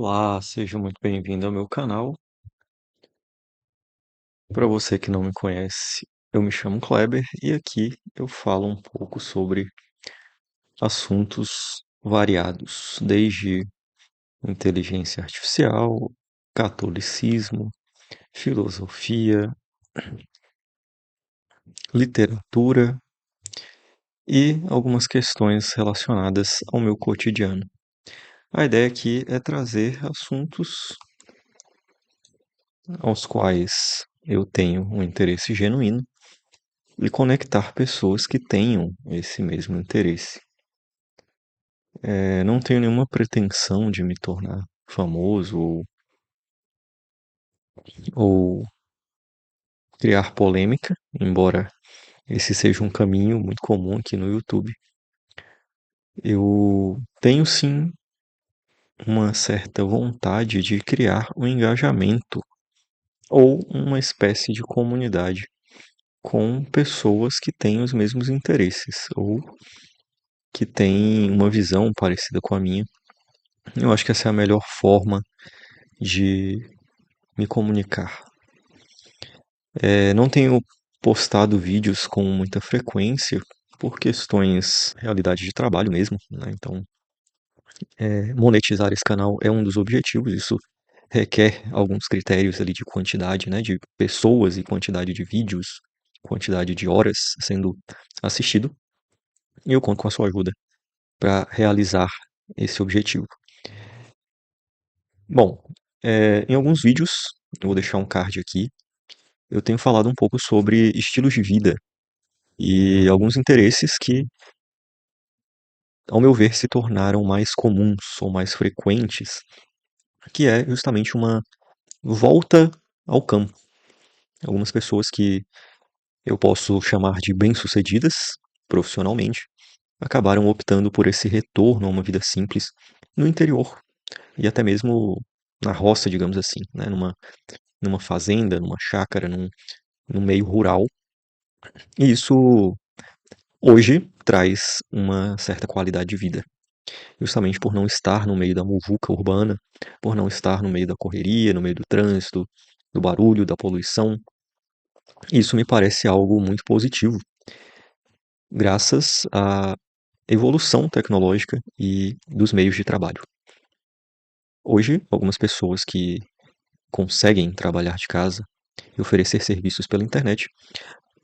Olá, seja muito bem-vindo ao meu canal. Para você que não me conhece, eu me chamo Kleber e aqui eu falo um pouco sobre assuntos variados, desde inteligência artificial, catolicismo, filosofia, literatura e algumas questões relacionadas ao meu cotidiano. A ideia aqui é trazer assuntos aos quais eu tenho um interesse genuíno e conectar pessoas que tenham esse mesmo interesse. Não tenho nenhuma pretensão de me tornar famoso ou criar polêmica, embora esse seja um caminho muito comum aqui no YouTube. Eu tenho sim uma certa vontade de criar um engajamento ou uma espécie de comunidade com pessoas que têm os mesmos interesses ou que têm uma visão parecida com a minha. Eu acho que essa é a melhor forma de me comunicar. Não tenho postado vídeos com muita frequência por questões, realidade de trabalho mesmo, né? Então, monetizar esse canal é um dos objetivos. Isso requer alguns critérios ali de quantidade, né? De pessoas e quantidade de vídeos, quantidade de horas sendo assistido. E eu conto com a sua ajuda para realizar esse objetivo. Bom, em alguns vídeos, eu vou deixar um card aqui, eu tenho falado um pouco sobre estilos de vida e alguns interesses que, ao meu ver, se tornaram mais comuns ou mais frequentes, que é justamente uma volta ao campo. Algumas pessoas que eu posso chamar de bem-sucedidas profissionalmente acabaram optando por esse retorno a uma vida simples no interior e até mesmo na roça, digamos assim, né? Numa fazenda, numa chácara, num meio rural. E isso hoje traz uma certa qualidade de vida, justamente por não estar no meio da muvuca urbana, por não estar no meio da correria, no meio do trânsito, do barulho, da poluição. Isso me parece algo muito positivo, graças à evolução tecnológica e dos meios de trabalho. Hoje, algumas pessoas que conseguem trabalhar de casa e oferecer serviços pela internet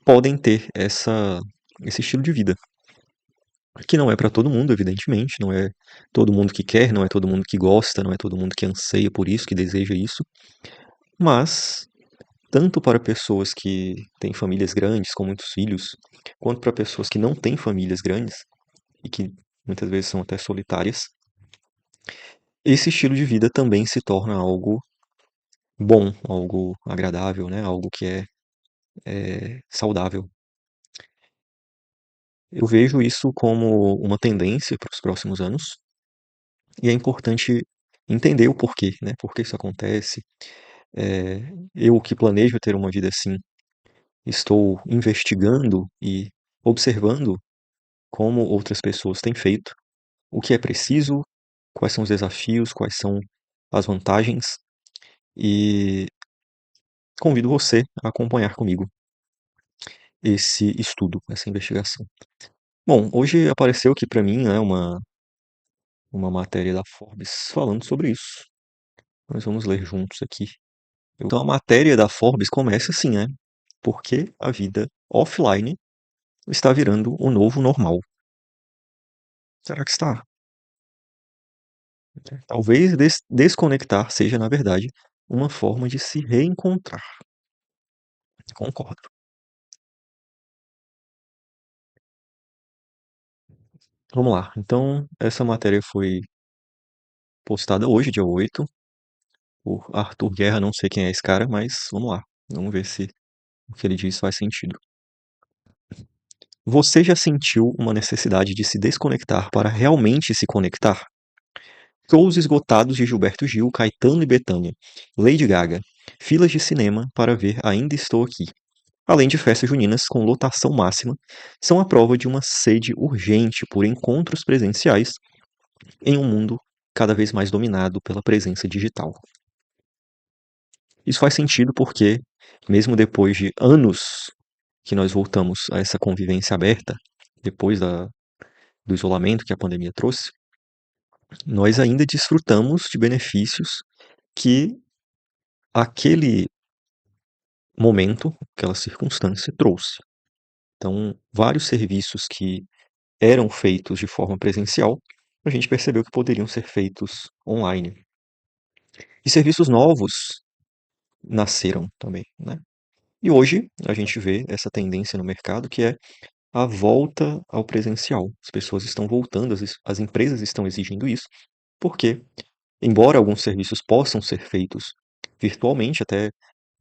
podem ter esse estilo de vida, que não é para todo mundo, evidentemente, não é todo mundo que quer, não é todo mundo que gosta, não é todo mundo que anseia por isso, que deseja isso, mas tanto para pessoas que têm famílias grandes, com muitos filhos, quanto para pessoas que não têm famílias grandes e que muitas vezes são até solitárias, esse estilo de vida também se torna algo bom, algo agradável, né? Algo que é saudável. Eu vejo isso como uma tendência para os próximos anos e é importante entender o porquê, né? Por que isso acontece. Eu que planejo ter uma vida assim, estou investigando e observando como outras pessoas têm feito, o que é preciso, quais são os desafios, quais são as vantagens, e convido você a acompanhar comigo esse estudo, essa investigação. Bom, hoje apareceu aqui para mim, né, uma matéria da Forbes falando sobre isso. Nós vamos ler juntos aqui. Então a matéria da Forbes começa assim, né? Porque a vida offline está virando o novo normal. Será que está? Talvez desconectar seja, na verdade, uma forma de se reencontrar. Concordo. Vamos lá. Então, essa matéria foi postada hoje, dia 8, por Arthur Guerra. Não sei quem é esse cara, mas vamos lá. Vamos ver se o que ele diz faz sentido. Você já sentiu uma necessidade de se desconectar para realmente se conectar? Shows esgotados de Gilberto Gil, Caetano e Bethânia, Lady Gaga, filas de cinema para ver Ainda Estou Aqui, além de festas juninas com lotação máxima, são a prova de uma sede urgente por encontros presenciais em um mundo cada vez mais dominado pela presença digital. Isso faz sentido porque, mesmo depois de anos que nós voltamos a essa convivência aberta, depois do isolamento que a pandemia trouxe, nós ainda desfrutamos de benefícios que aquele momento, aquela circunstância trouxe. Então, vários serviços que eram feitos de forma presencial, a gente percebeu que poderiam ser feitos online. E serviços novos nasceram também, né? E hoje a gente vê essa tendência no mercado que é a volta ao presencial. As pessoas estão voltando, as empresas estão exigindo isso, porque, embora alguns serviços possam ser feitos virtualmente, até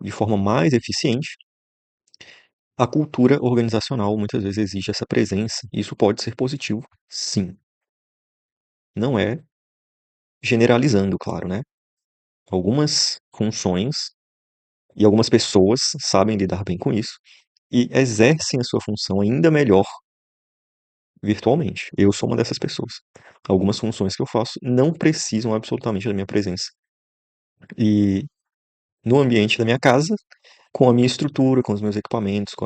de forma mais eficiente, a cultura organizacional muitas vezes exige essa presença. E isso pode ser positivo, sim. Não é generalizando, claro, né? Algumas funções e algumas pessoas sabem lidar bem com isso e exercem a sua função ainda melhor virtualmente. Eu sou uma dessas pessoas. Algumas funções que eu faço não precisam absolutamente da minha presença. E no ambiente da minha casa, com a minha estrutura, com os meus equipamentos, com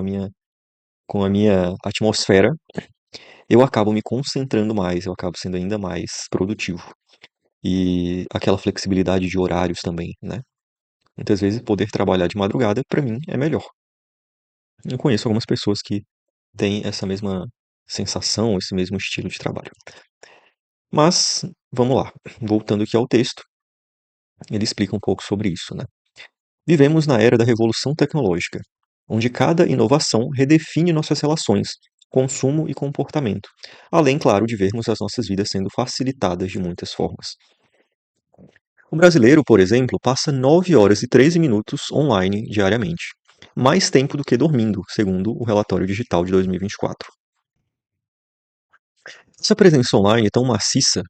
a minha atmosfera, eu acabo me concentrando mais, eu acabo sendo ainda mais produtivo. E aquela flexibilidade de horários também, né? Muitas vezes poder trabalhar de madrugada, para mim, é melhor. Eu conheço algumas pessoas que têm essa mesma sensação, esse mesmo estilo de trabalho. Mas, vamos lá. Voltando aqui ao texto, ele explica um pouco sobre isso, né? Vivemos na era da revolução tecnológica, onde cada inovação redefine nossas relações, consumo e comportamento, além, claro, de vermos as nossas vidas sendo facilitadas de muitas formas. O brasileiro, por exemplo, passa 9 horas e 13 minutos online diariamente, mais tempo do que dormindo, segundo o relatório digital de 2024. Essa presença online tão maciça,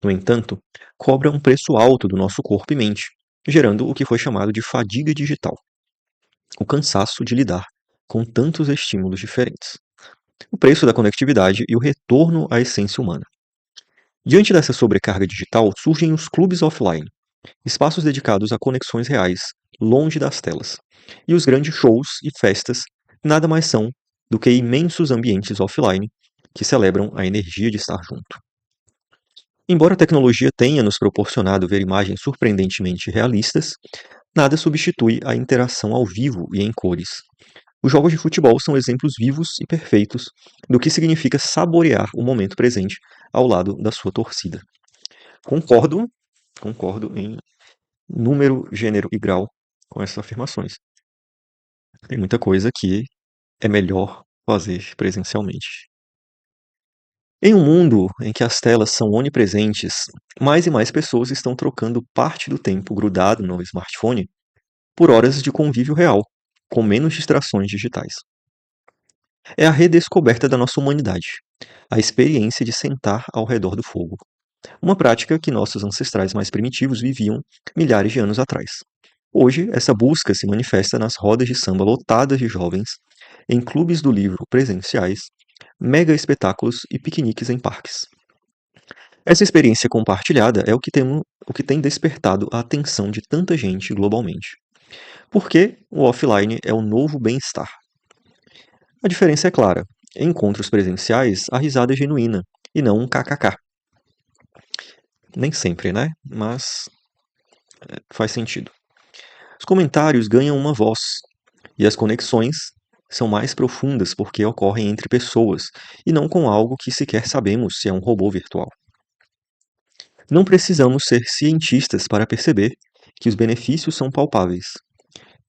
no entanto, cobra um preço alto do nosso corpo e mente, gerando o que foi chamado de fadiga digital, o cansaço de lidar com tantos estímulos diferentes, o preço da conectividade e o retorno à essência humana. Diante dessa sobrecarga digital, surgem os clubes offline, espaços dedicados a conexões reais, longe das telas. E os grandes shows e festas nada mais são do que imensos ambientes offline que celebram a energia de estar junto. Embora a tecnologia tenha nos proporcionado ver imagens surpreendentemente realistas, nada substitui a interação ao vivo e em cores. Os jogos de futebol são exemplos vivos e perfeitos do que significa saborear o momento presente ao lado da sua torcida. Concordo, concordo em número, gênero e grau com essas afirmações. Tem muita coisa que é melhor fazer presencialmente. Em um mundo em que as telas são onipresentes, mais e mais pessoas estão trocando parte do tempo grudado no smartphone por horas de convívio real, com menos distrações digitais. É a redescoberta da nossa humanidade, a experiência de sentar ao redor do fogo, uma prática que nossos ancestrais mais primitivos viviam milhares de anos atrás. Hoje, essa busca se manifesta nas rodas de samba lotadas de jovens, em clubes do livro presenciais, mega espetáculos e piqueniques em parques. Essa experiência compartilhada é o que tem despertado a atenção de tanta gente globalmente. Porque o offline é o novo bem-estar. A diferença é clara. Em encontros presenciais, a risada é genuína e não um kkk. Nem sempre, né? Mas faz sentido. Os comentários ganham uma voz e as conexões são mais profundas porque ocorrem entre pessoas e não com algo que sequer sabemos se é um robô virtual. Não precisamos ser cientistas para perceber que os benefícios são palpáveis.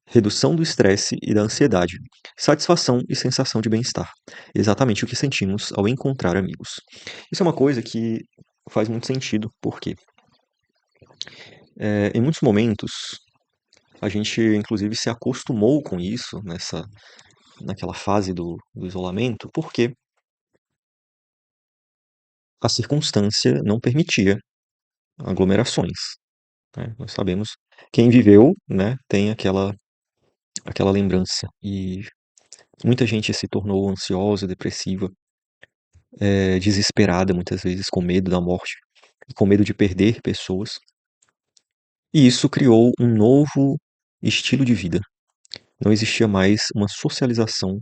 Redução do estresse e da ansiedade, satisfação e sensação de bem-estar. Exatamente o que sentimos ao encontrar amigos. Isso é uma coisa que faz muito sentido, porque em muitos momentos a gente inclusive se acostumou com isso naquela fase do isolamento, porque a circunstância não permitia aglomerações, né? Nós sabemos, quem viveu, né, tem aquela lembrança. E muita gente se tornou ansiosa, depressiva, desesperada, muitas vezes com medo da morte. com medo de perder pessoas. E isso criou um novo estilo de vida. Não existia mais uma socialização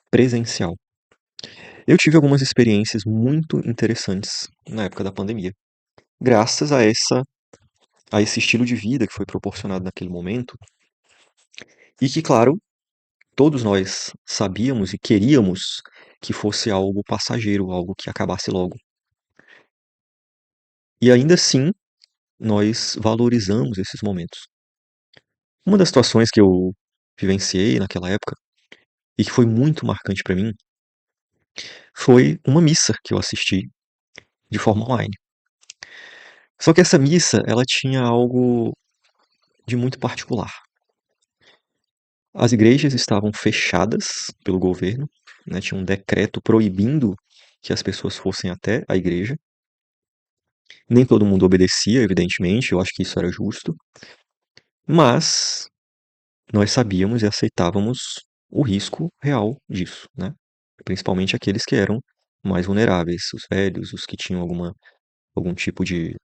presencial. Eu tive algumas experiências muito interessantes na época da pandemia, graças a esse estilo de vida que foi proporcionado naquele momento e que, claro, todos nós sabíamos e queríamos que fosse algo passageiro, algo que acabasse logo. E ainda assim, nós valorizamos esses momentos. Uma das situações que eu vivenciei naquela época e que foi muito marcante para mim foi uma missa que eu assisti de forma online. Só que essa missa, ela tinha algo de muito particular. As igrejas estavam fechadas pelo governo, né, tinha um decreto proibindo que as pessoas fossem até a igreja. Nem todo mundo obedecia, evidentemente, eu acho que isso era justo, mas nós sabíamos e aceitávamos o risco real disso, né? Principalmente aqueles que eram mais vulneráveis, os velhos, os que tinham algum tipo de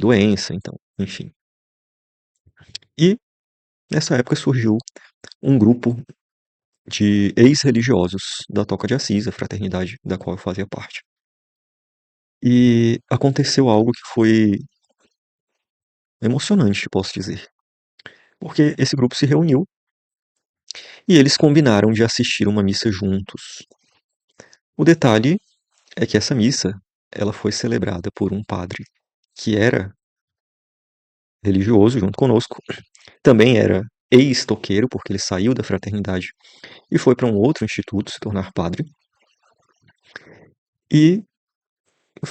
doença, então, enfim. E nessa época surgiu um grupo de ex-religiosos da Toca de Assis, a fraternidade da qual eu fazia parte. E aconteceu algo que foi emocionante, posso dizer. Porque esse grupo se reuniu e eles combinaram de assistir uma missa juntos. O detalhe é que essa missa, ela foi celebrada por um padre que era religioso junto conosco, também era ex-toqueiro, porque ele saiu da fraternidade e foi para um outro instituto se tornar padre, e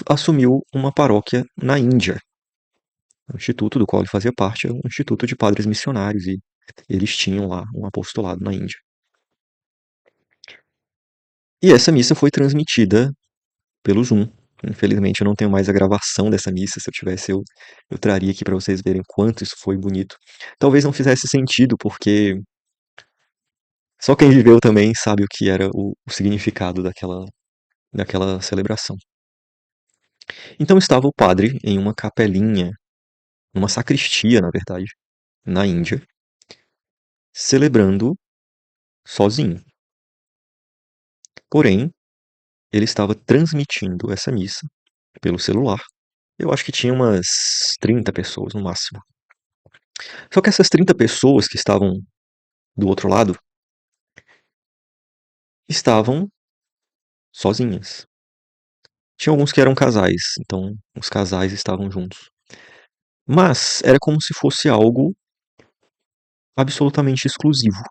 assumiu uma paróquia na Índia. O instituto do qual ele fazia parte é um instituto de padres missionários e eles tinham lá um apostolado na Índia. E essa missa foi transmitida pelo Zoom. Infelizmente eu não tenho mais a gravação dessa missa. Se eu tivesse, eu traria aqui para vocês verem quanto isso foi bonito. Talvez não fizesse sentido, porque só quem viveu também sabe o que era o significado daquela celebração. Então estava o padre em uma capelinha, numa sacristia, na verdade, na Índia, celebrando sozinho. Porém, ele estava transmitindo essa missa pelo celular. Eu acho que tinha umas 30 pessoas no máximo. Só que essas 30 pessoas que estavam do outro lado estavam sozinhas. Tinha alguns que eram casais, então os casais estavam juntos. Mas era como se fosse algo absolutamente exclusivo.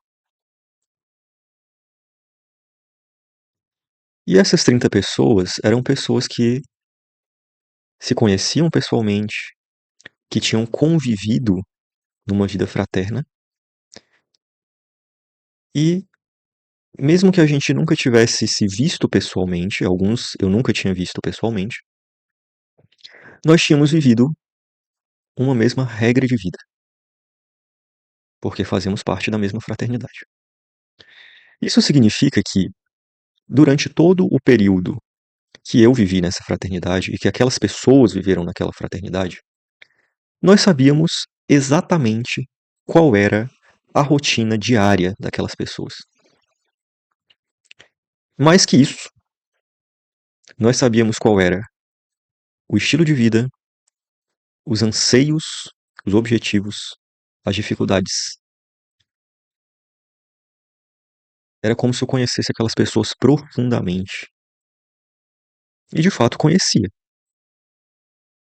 E essas 30 pessoas eram pessoas que se conheciam pessoalmente, que tinham convivido numa vida fraterna, e mesmo que a gente nunca tivesse se visto pessoalmente, alguns eu nunca tinha visto pessoalmente, nós tínhamos vivido uma mesma regra de vida, porque fazíamos parte da mesma fraternidade. Isso significa que, durante todo o período que eu vivi nessa fraternidade e que aquelas pessoas viveram naquela fraternidade, nós sabíamos exatamente qual era a rotina diária daquelas pessoas. Mais que isso, nós sabíamos qual era o estilo de vida, os anseios, os objetivos, as dificuldades. Era como se eu conhecesse aquelas pessoas profundamente. E de fato conhecia.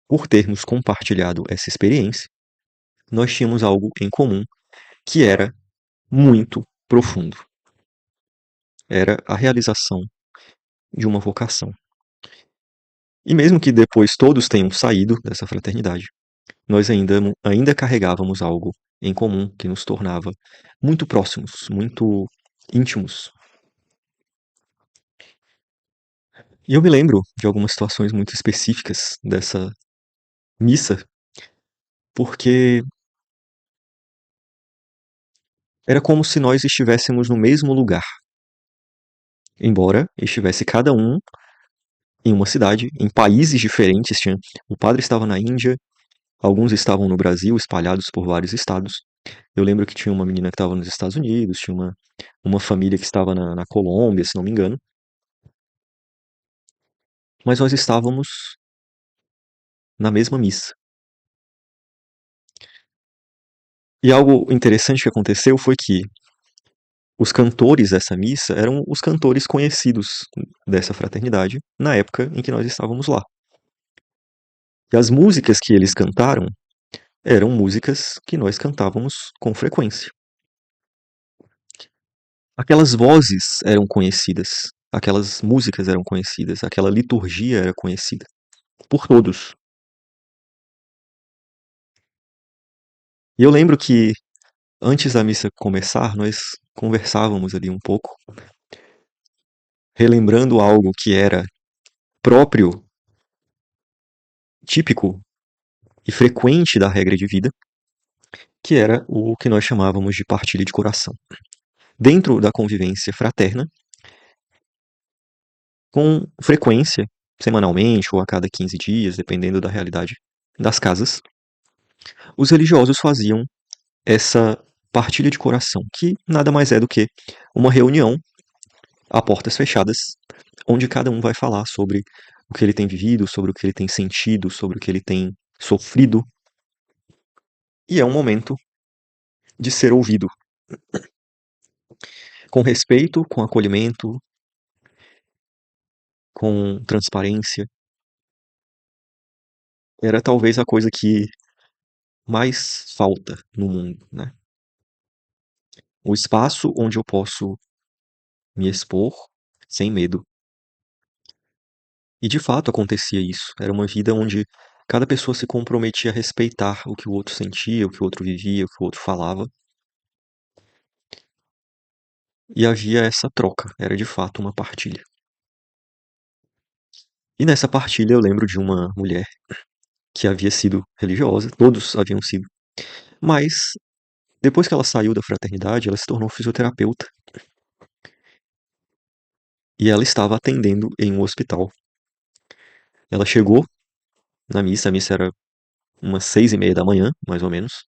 Por termos compartilhado essa experiência, nós tínhamos algo em comum que era muito profundo. Era a realização de uma vocação. E mesmo que depois todos tenham saído dessa fraternidade, nós ainda carregávamos algo em comum que nos tornava muito próximos, muito íntimos. E eu me lembro de algumas situações muito específicas dessa missa, porque era como se nós estivéssemos no mesmo lugar, embora estivesse cada um em uma cidade, em países diferentes. O padre estava na Índia, alguns estavam no Brasil, espalhados por vários estados. Eu lembro que tinha uma menina que estava nos Estados Unidos, tinha uma família que estava na Colômbia, se não me engano. Mas nós estávamos na mesma missa. E algo interessante que aconteceu foi que os cantores dessa missa eram os cantores conhecidos dessa fraternidade na época em que nós estávamos lá. E as músicas que eles cantaram eram músicas que nós cantávamos com frequência. Aquelas vozes eram conhecidas, aquelas músicas eram conhecidas, aquela liturgia era conhecida por todos. E eu lembro que antes da missa começar, nós conversávamos ali um pouco, relembrando algo que era próprio, típico e frequente da regra de vida, que era o que nós chamávamos de partilha de coração. Dentro da convivência fraterna, com frequência, semanalmente ou a cada 15 dias, dependendo da realidade das casas, os religiosos faziam essa partilha de coração, que nada mais é do que uma reunião a portas fechadas, onde cada um vai falar sobre o que ele tem vivido, sobre o que ele tem sentido, sobre o que ele tem sofrido. E é um momento de ser ouvido com respeito, com acolhimento, com transparência. Era talvez a coisa que mais falta no mundo, né? O espaço onde eu posso me expor sem medo. E de fato acontecia isso. Era uma vida onde cada pessoa se comprometia a respeitar o que o outro sentia, o que o outro vivia, o que o outro falava. E havia essa troca, era de fato uma partilha. E nessa partilha eu lembro de uma mulher que havia sido religiosa, todos haviam sido, mas depois que ela saiu da fraternidade, ela se tornou fisioterapeuta e ela estava atendendo em um hospital. Ela chegou na missa, a missa era umas 6:30 da manhã, mais ou menos.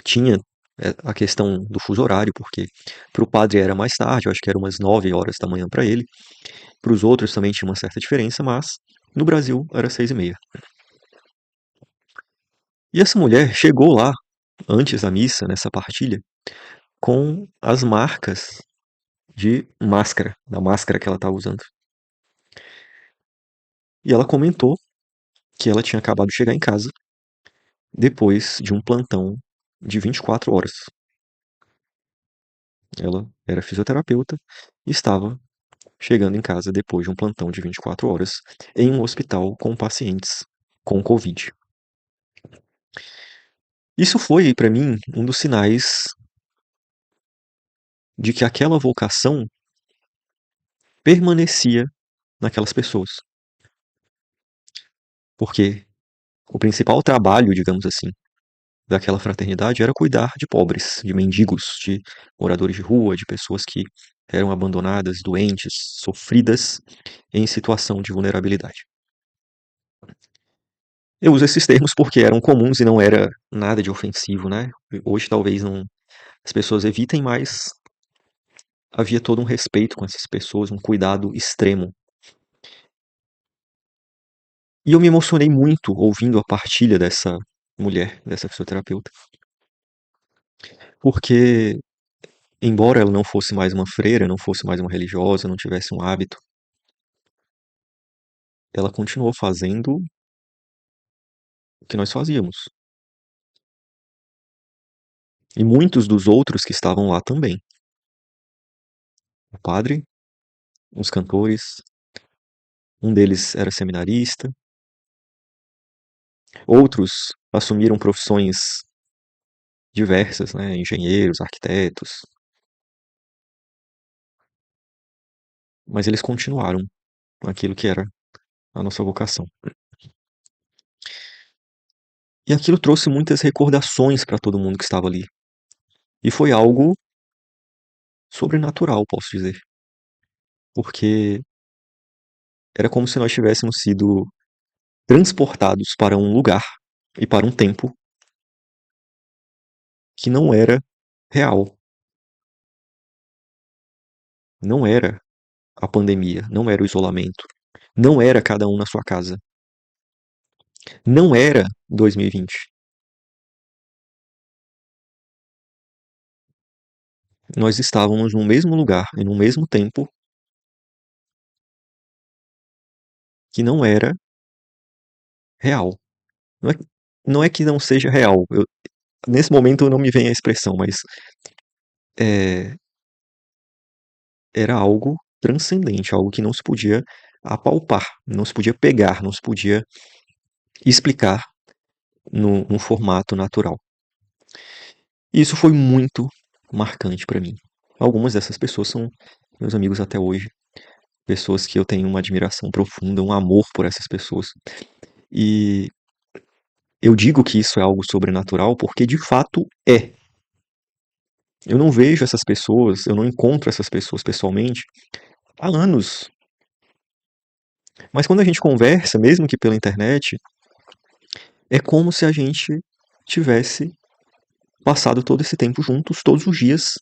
Tinha a questão do fuso horário, porque para o padre era mais tarde, eu acho que era umas 9 horas da manhã para ele. Para os outros também tinha uma certa diferença, mas no Brasil era 6:30. E essa mulher chegou lá, antes da missa, nessa partilha, com as marcas de máscara, da máscara que ela estava usando. E ela comentou que ela tinha acabado de chegar em casa depois de um plantão de 24 horas. Ela era fisioterapeuta e estava chegando em casa depois de um plantão de 24 horas em um hospital com pacientes com Covid. Isso foi, para mim, um dos sinais de que aquela vocação permanecia naquelas pessoas. Porque o principal trabalho, digamos assim, daquela fraternidade era cuidar de pobres, de mendigos, de moradores de rua, de pessoas que eram abandonadas, doentes, sofridas em situação de vulnerabilidade. Eu uso esses termos porque eram comuns e não era nada de ofensivo, né? Hoje talvez não, as pessoas evitem, mas havia todo um respeito com essas pessoas, um cuidado extremo. E eu me emocionei muito ouvindo a partilha dessa mulher, dessa fisioterapeuta, porque embora ela não fosse mais uma freira, não fosse mais uma religiosa, não tivesse um hábito, ela continuou fazendo o que nós fazíamos. E muitos dos outros que estavam lá também. O padre, os cantores, um deles era seminarista, outros assumiram profissões diversas, né, engenheiros, arquitetos, mas eles continuaram aquilo que era a nossa vocação. E aquilo trouxe muitas recordações para todo mundo que estava ali. E foi algo sobrenatural, posso dizer. Porque Era como se nós tivéssemos sido transportados para um lugar e para um tempo que não era real. Não era a pandemia, não era o isolamento, não era cada um na sua casa, não era 2020. Nós estávamos no mesmo lugar e no mesmo tempo que não era real. Não é, não é que não seja real. Nesse momento não me vem a expressão, mas é, era algo transcendente, algo que não se podia apalpar, não se podia pegar, não se podia explicar num formato natural. E isso foi muito marcante para mim. Algumas dessas pessoas são meus amigos até hoje, pessoas que eu tenho uma admiração profunda, um amor por essas pessoas. E eu digo que isso é algo sobrenatural porque de fato é. Eu não vejo essas pessoas, eu não encontro essas pessoas pessoalmente há anos. Mas quando a gente conversa, mesmo que pela internet, é como se a gente tivesse passado todo esse tempo juntos, todos os dias.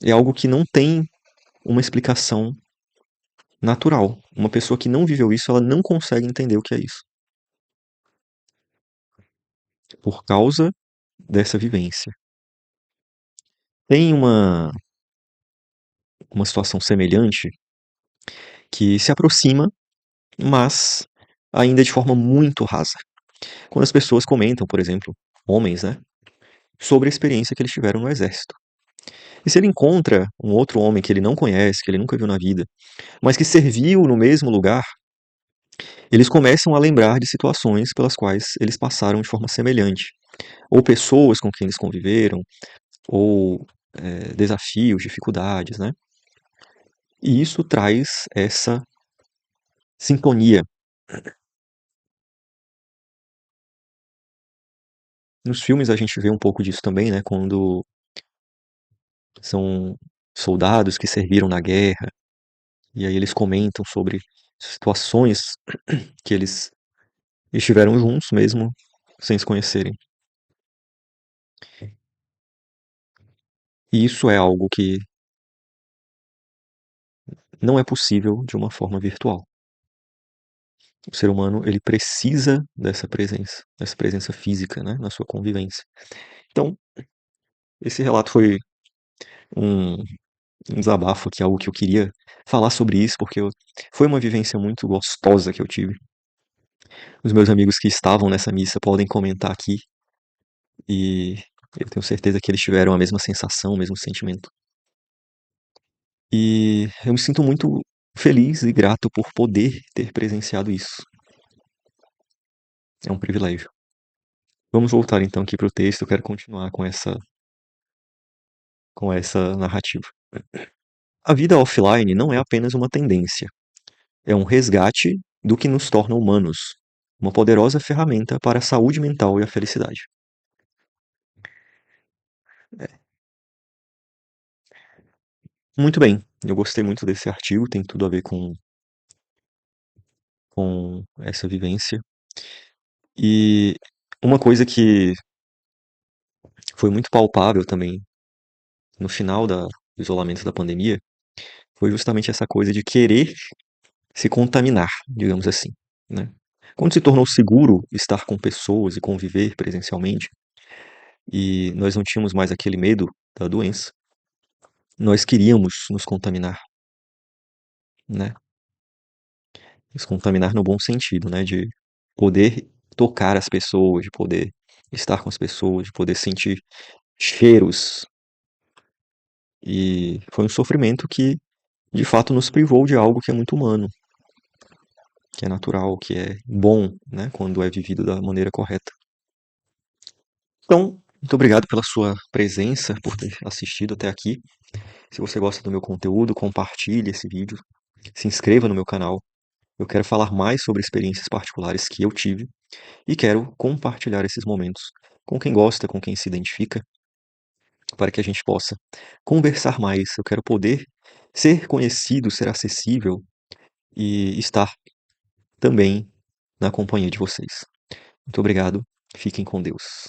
É algo que não tem uma explicação natural. Uma pessoa que não viveu isso, ela não consegue entender o que é isso. Por causa dessa vivência. Tem uma situação semelhante que se aproxima, mas ainda de forma muito rasa. Quando as pessoas comentam, por exemplo, homens, né, sobre a experiência que eles tiveram no exército. E se ele encontra um outro homem que ele não conhece, que ele nunca viu na vida, mas que serviu no mesmo lugar, eles começam a lembrar de situações pelas quais eles passaram de forma semelhante, ou pessoas com quem eles conviveram, ou desafios, dificuldades, né? E isso traz essa sintonia. Nos filmes a gente vê um pouco disso também, né? Quando são soldados que serviram na guerra, e aí eles comentam sobre situações que eles estiveram juntos mesmo sem se conhecerem. E isso é algo que não é possível de uma forma virtual. O ser humano, ele precisa dessa presença física, né, na sua convivência. Então, esse relato foi um, um desabafo aqui, algo que eu queria falar sobre isso, porque foi uma vivência muito gostosa que eu tive. Os meus amigos que estavam nessa missa podem comentar aqui, e eu tenho certeza que eles tiveram a mesma sensação, o mesmo sentimento. E eu me sinto muito feliz e grato por poder ter presenciado isso. É um privilégio. Vamos voltar então aqui para o texto, eu quero continuar com essa narrativa. A vida offline não é apenas uma tendência, é um resgate do que nos torna humanos, uma poderosa ferramenta para a saúde mental e a felicidade. É. Muito bem, eu gostei muito desse artigo, tem tudo a ver com essa vivência. E uma coisa que foi muito palpável também no final do isolamento da pandemia foi justamente essa coisa de querer se contaminar, digamos assim, né? Quando se tornou seguro estar com pessoas e conviver presencialmente, e nós não tínhamos mais aquele medo da doença, nós queríamos nos contaminar, né? Nos contaminar no bom sentido, né? De poder tocar as pessoas, de poder estar com as pessoas, de poder sentir cheiros. E foi um sofrimento que, de fato, nos privou de algo que é muito humano, que é natural, que é bom, né? Quando é vivido da maneira correta. Então, muito obrigado pela sua presença, por ter assistido até aqui. Se você gosta do meu conteúdo, compartilhe esse vídeo, se inscreva no meu canal. Eu quero falar mais sobre experiências particulares que eu tive e quero compartilhar esses momentos com quem gosta, com quem se identifica, para que a gente possa conversar mais. Eu quero poder ser conhecido, ser acessível e estar também na companhia de vocês. Muito obrigado. Fiquem com Deus.